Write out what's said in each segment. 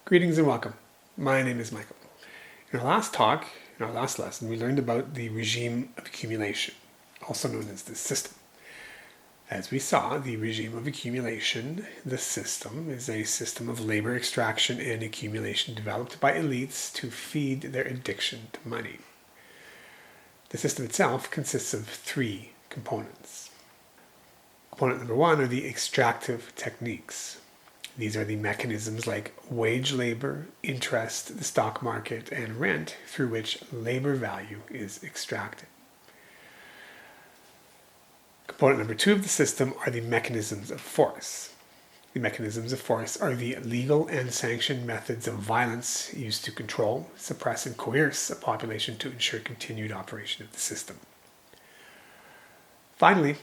Greetings and welcome. My name is Michael. In our last lesson, we learned about the regime of accumulation, also known as the system. As we saw, the regime of accumulation, the system, is a system of labor extraction and accumulation developed by elites to feed their addiction to money. The system itself consists of three components. Component number one are the extractive techniques. These are the mechanisms like wage labor, interest, the stock market, and rent through which labor value is extracted. Component number two of the system are the mechanisms of force. The mechanisms of force are the legal and sanctioned methods of violence used to control, suppress, and coerce a population to ensure continued operation of the system. Finally,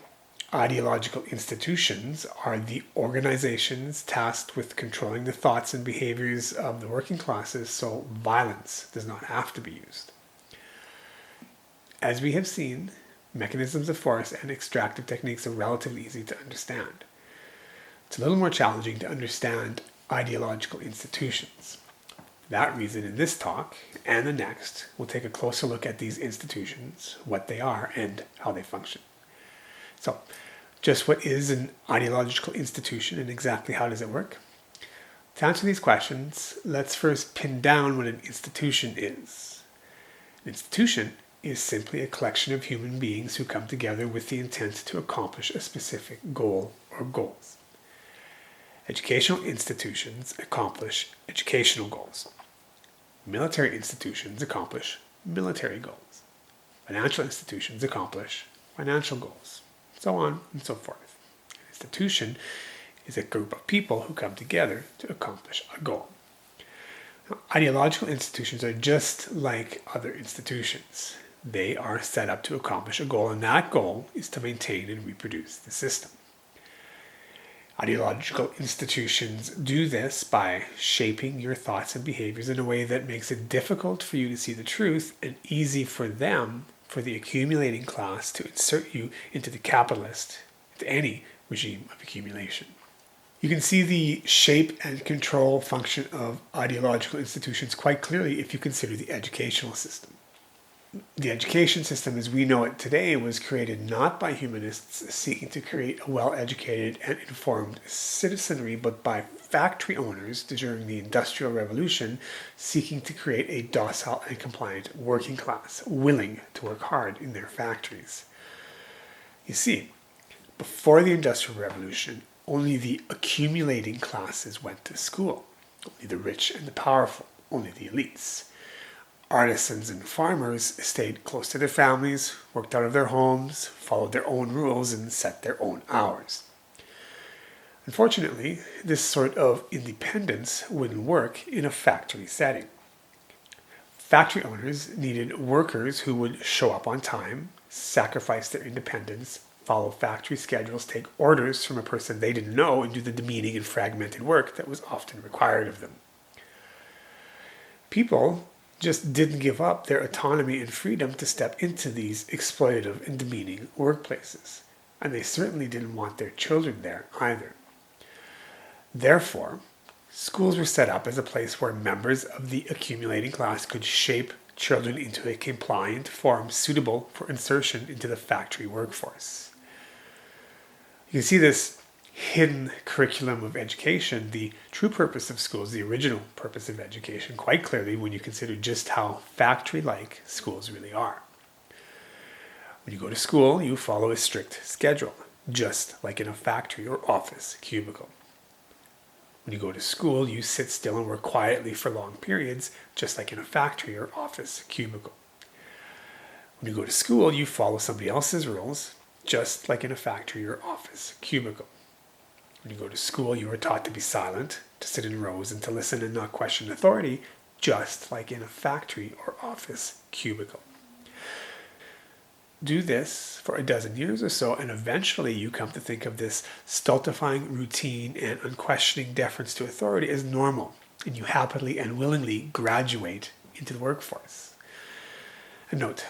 ideological institutions are the organizations tasked with controlling the thoughts and behaviors of the working classes so violence does not have to be used. As we have seen, mechanisms of force and extractive techniques are relatively easy to understand. It's a little more challenging to understand ideological institutions. For that reason, in this talk and the next, we'll take a closer look at these institutions, what they are, and how they function. So, just what is an ideological institution and exactly how does it work? To answer these questions, let's first pin down what an institution is. An institution is simply a collection of human beings who come together with the intent to accomplish a specific goal or goals. Educational institutions accomplish educational goals. Military institutions accomplish military goals. Financial institutions accomplish financial goals. So on and so forth. An institution is a group of people who come together to accomplish a goal. Now, ideological institutions are just like other institutions. They are set up to accomplish a goal, and that goal is to maintain and reproduce the system. Ideological institutions do this by shaping your thoughts and behaviors in a way that makes it difficult for you to see the truth and easy for them, for the accumulating class, to insert you into the capitalist, into any regime of accumulation. You can see the shape and control function of ideological institutions quite clearly if you consider the educational system. The education system as we know it today was created not by humanists seeking to create a well-educated and informed citizenry, but by factory owners during the Industrial Revolution seeking to create a docile and compliant working class, willing to work hard in their factories. You see, before the Industrial Revolution, only the accumulating classes went to school. Only the rich and the powerful, only the elites. Artisans and farmers stayed close to their families, worked out of their homes, followed their own rules, and set their own hours. Unfortunately, this sort of independence wouldn't work in a factory setting. Factory owners needed workers who would show up on time, sacrifice their independence, follow factory schedules, take orders from a person they didn't know, and do the demeaning and fragmented work that was often required of them. People just didn't give up their autonomy and freedom to step into these exploitative and demeaning workplaces. And they certainly didn't want their children there either. Therefore, schools were set up as a place where members of the accumulating class could shape children into a compliant form suitable for insertion into the factory workforce. You can see this hidden curriculum of education, the true purpose of schools, the original purpose of education, quite clearly when you consider just how factory-like schools really are. When you go to school, you follow a strict schedule, just like in a factory or office cubicle. When you go to school, you sit still and work quietly for long periods, just like in a factory or office cubicle. When you go to school, you follow somebody else's rules, just like in a factory or office cubicle. When you go to school, you are taught to be silent, to sit in rows, and to listen and not question authority, just like in a factory or office cubicle. Do this for a dozen years or so, and eventually you come to think of this stultifying routine and unquestioning deference to authority as normal, and you happily and willingly graduate into the workforce. And note,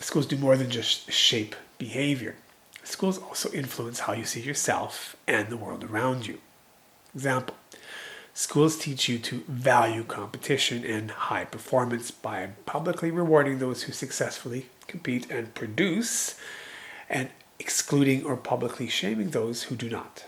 schools do more than just shape behavior. Schools also influence how you see yourself and the world around you. Example, Schools teach you to value competition and high performance by publicly rewarding those who successfully compete and produce, and excluding or publicly shaming those who do not.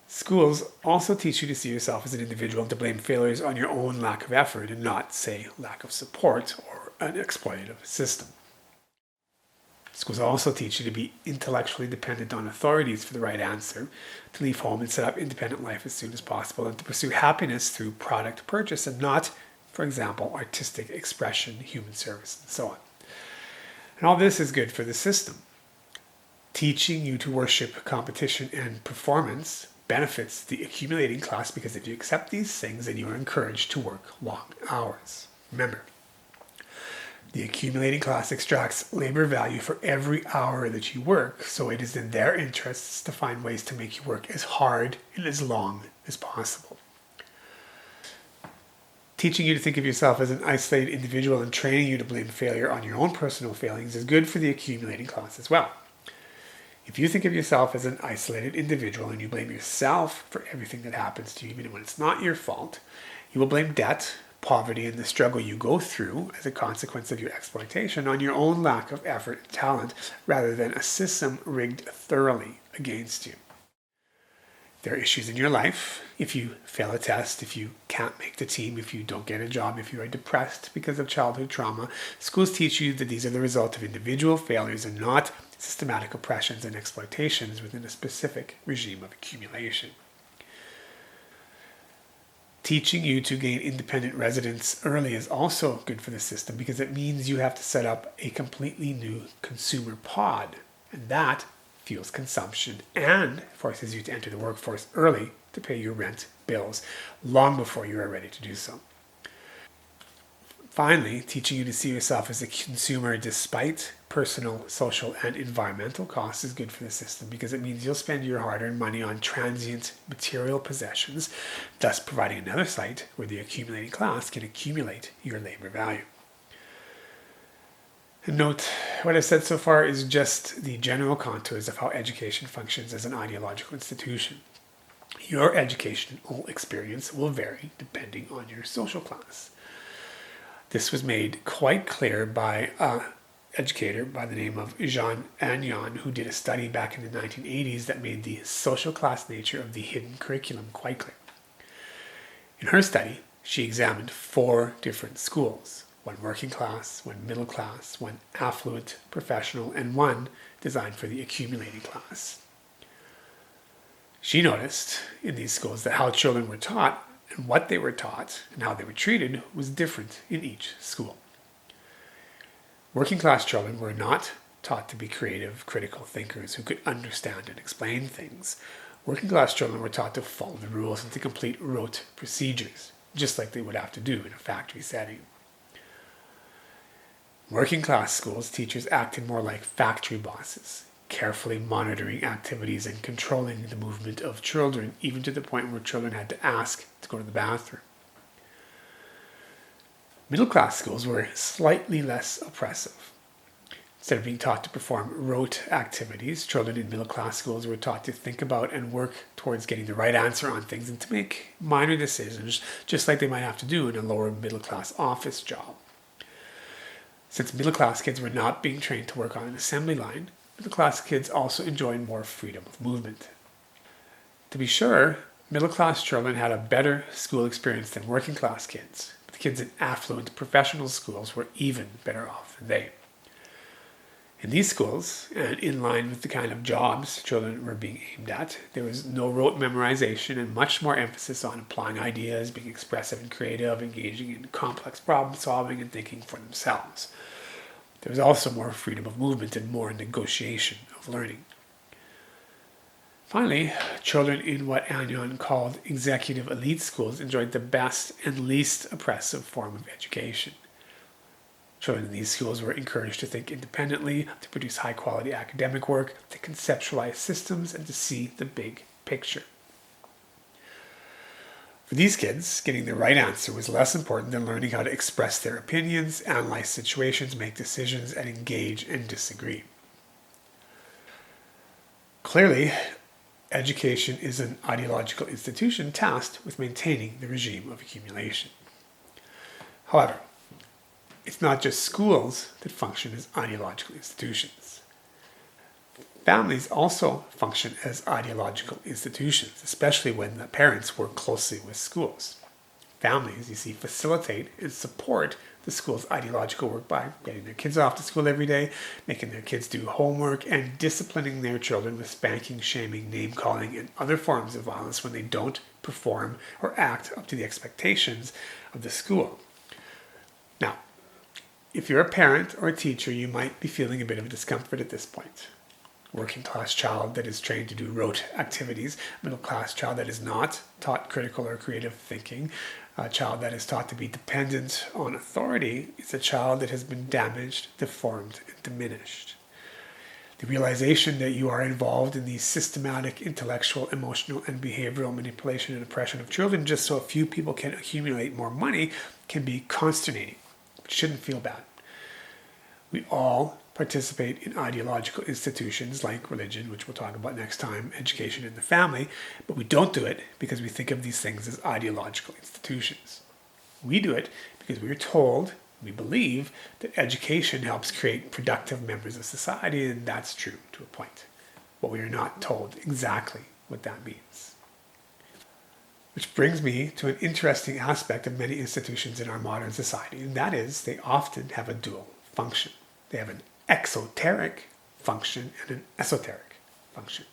Schools also teach you to see yourself as an individual and to blame failures on your own lack of effort and not, say, lack of support or an exploitative system. Schools also teach you to be intellectually dependent on authorities for the right answer, to leave home and set up independent life as soon as possible, and to pursue happiness through product purchase and not, for example, artistic expression, human service, and so on. And all this is good for the system. Teaching you to worship competition and performance benefits the accumulating class, because if you accept these things, then you are encouraged to work long hours. Remember, the accumulating class extracts labor value for every hour that you work, so it is in their interests to find ways to make you work as hard and as long as possible. Teaching you to think of yourself as an isolated individual and training you to blame failure on your own personal failings is good for the accumulating class as well. If you think of yourself as an isolated individual and you blame yourself for everything that happens to you, even when it's not your fault, you will blame debt, poverty, and the struggle you go through as a consequence of your exploitation on your own lack of effort and talent, rather than a system rigged thoroughly against you. There are issues in your life. If you fail a test, if you can't make the team, if you don't get a job, if you are depressed because of childhood trauma, schools teach you that these are the result of individual failures and not systematic oppressions and exploitations within a specific regime of accumulation. Teaching you to gain independent residence early is also good for the system, because it means you have to set up a completely new consumer pod, and that fuels consumption and forces you to enter the workforce early to pay your rent, bills, long before you are ready to do so. Finally, teaching you to see yourself as a consumer despite personal, social, and environmental costs is good for the system, because it means you'll spend your hard-earned money on transient material possessions, thus providing another site where the accumulating class can accumulate your labor value. And note, what I've said so far is just the general contours of how education functions as an ideological institution. Your educational experience will vary depending on your social class. This was made quite clear by an educator by the name of Anyon, who did a study back in the 1980s that made the social class nature of the hidden curriculum quite clear. In her study, she examined 4 different schools: one working class, one middle class, one affluent professional, and one designed for the accumulating class. She noticed in these schools that how children were taught and what they were taught and how they were treated was different in each school. Working class children were not taught to be creative, critical thinkers who could understand and explain things. Working class children were taught to follow the rules and to complete rote procedures, just like they would have to do in a factory setting. Working class schools, teachers acted more like factory bosses, carefully monitoring activities and controlling the movement of children, even to the point where children had to ask to go to the bathroom. Middle class schools were slightly less oppressive. Instead of being taught to perform rote activities, children in middle class schools were taught to think about and work towards getting the right answer on things and to make minor decisions, just like they might have to do in a lower middle class office job. Since middle class kids were not being trained to work on an assembly line, middle class kids also enjoyed more freedom of movement. To be sure, middle class children had a better school experience than working class kids, but the kids in affluent professional schools were even better off than they. In these schools, and in line with the kind of jobs children were being aimed at, there was no rote memorization and much more emphasis on applying ideas, being expressive and creative, engaging in complex problem solving, and thinking for themselves. There was also more freedom of movement and more negotiation of learning. Finally, children in what Anyon called executive elite schools enjoyed the best and least oppressive form of education. Children in these schools were encouraged to think independently, to produce high-quality academic work, to conceptualize systems, and to see the big picture. For these kids, getting the right answer was less important than learning how to express their opinions, analyze situations, make decisions, and engage and disagree. Clearly, education is an ideological institution tasked with maintaining the regime of accumulation. However, it's not just schools that function as ideological institutions. Families also function as ideological institutions, especially when the parents work closely with schools. Families, you see, facilitate and support the school's ideological work by getting their kids off to school every day, making their kids do homework, and disciplining their children with spanking, shaming, name-calling, and other forms of violence when they don't perform or act up to the expectations of the school. Now, if you're a parent or a teacher, you might be feeling a bit of discomfort at this point. Working class child that is trained to do rote activities, middle class child that is not taught critical or creative thinking, a child that is taught to be dependent on authority is a child that has been damaged, deformed, and diminished. The realization that you are involved in the systematic, intellectual, emotional, and behavioral manipulation and oppression of children just so a few people can accumulate more money can be consternating. It shouldn't feel bad. We all participate in ideological institutions like religion, which we'll talk about next time, education, and the family, but we don't do it because we think of these things as ideological institutions. We do it because we are told, we believe, that education helps create productive members of society, and that's true to a point. But we are not told exactly what that means. Which brings me to an interesting aspect of many institutions in our modern society, and that is they often have a dual function. They have an exoteric function and an esoteric function.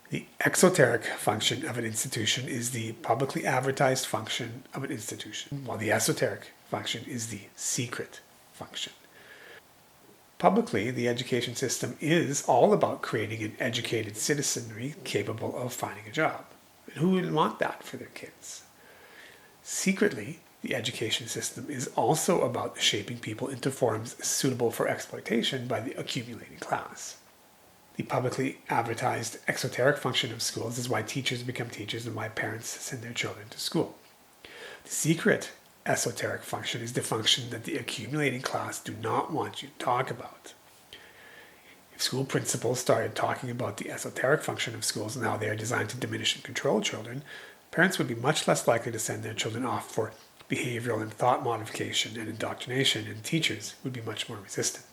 The exoteric function of an institution is the publicly advertised function of an institution, while the esoteric function is the secret function. Publicly, the education system is all about creating an educated citizenry capable of finding a job. And who would want that for their kids? Secretly, the education system is also about shaping people into forms suitable for exploitation by the accumulating class. The publicly advertised exoteric function of schools is why teachers become teachers and why parents send their children to school. The secret esoteric function is the function that the accumulating class do not want you to talk about. If school principals started talking about the esoteric function of schools and how they are designed to diminish and control children, parents would be much less likely to send their children off for behavioral and thought modification and indoctrination, and teachers would be much more resistant.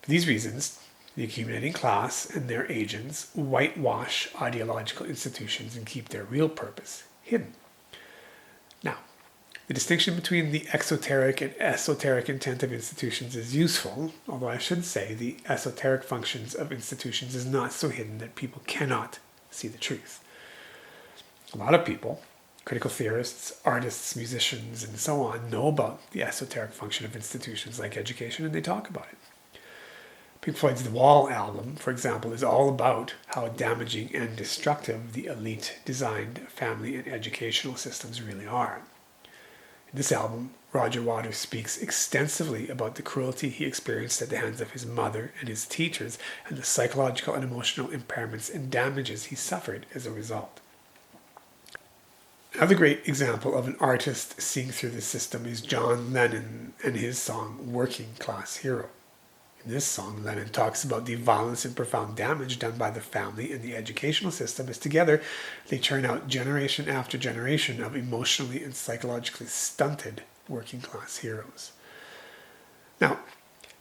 For these reasons, the accumulating class and their agents whitewash ideological institutions and keep their real purpose hidden. Now, the distinction between the exoteric and esoteric intent of institutions is useful, although I should say the esoteric functions of institutions is not so hidden that people cannot see the truth. A lot of people, critical theorists, artists, musicians, and so on, know about the esoteric function of institutions like education, and they talk about it. Pink Floyd's The Wall album, for example, is all about how damaging and destructive the elite-designed family and educational systems really are. In this album, Roger Waters speaks extensively about the cruelty he experienced at the hands of his mother and his teachers, and the psychological and emotional impairments and damages he suffered as a result. Another great example of an artist seeing through the system is John Lennon and his song Working Class Hero. In this song, Lennon talks about the violence and profound damage done by the family and the educational system as together they churn out generation after generation of emotionally and psychologically stunted working class heroes. Now,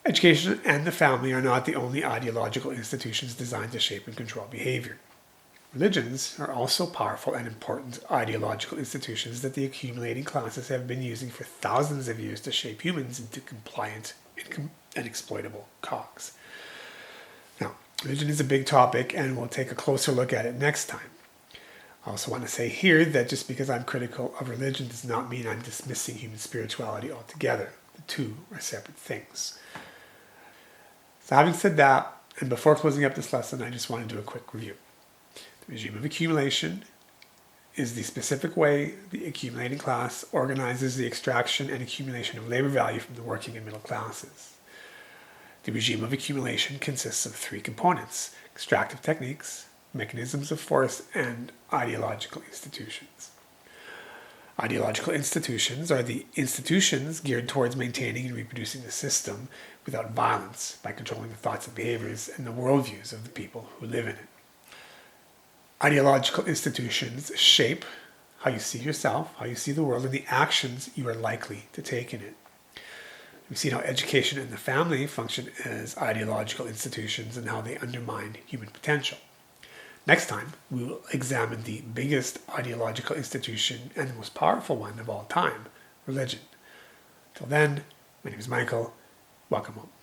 education and the family are not the only ideological institutions designed to shape and control behavior. Religions are also powerful and important ideological institutions that the accumulating classes have been using for thousands of years to shape humans into compliant and exploitable cogs. Now, religion is a big topic, and we'll take a closer look at it next time. I also want to say here that just because I'm critical of religion does not mean I'm dismissing human spirituality altogether. The two are separate things. So having said that, and before closing up this lesson, I just want to do a quick review. The regime of accumulation is the specific way the accumulating class organizes the extraction and accumulation of labor value from the working and middle classes. The regime of accumulation consists of three components: extractive techniques, mechanisms of force, and ideological institutions. Ideological institutions are the institutions geared towards maintaining and reproducing the system without violence by controlling the thoughts and behaviors and the worldviews of the people who live in it. Ideological institutions shape how you see yourself, how you see the world, and the actions you are likely to take in it. We've seen how education and the family function as ideological institutions and how they undermine human potential. Next time, we will examine the biggest ideological institution and the most powerful one of all time, religion. Till then, my name is Michael. Welcome home.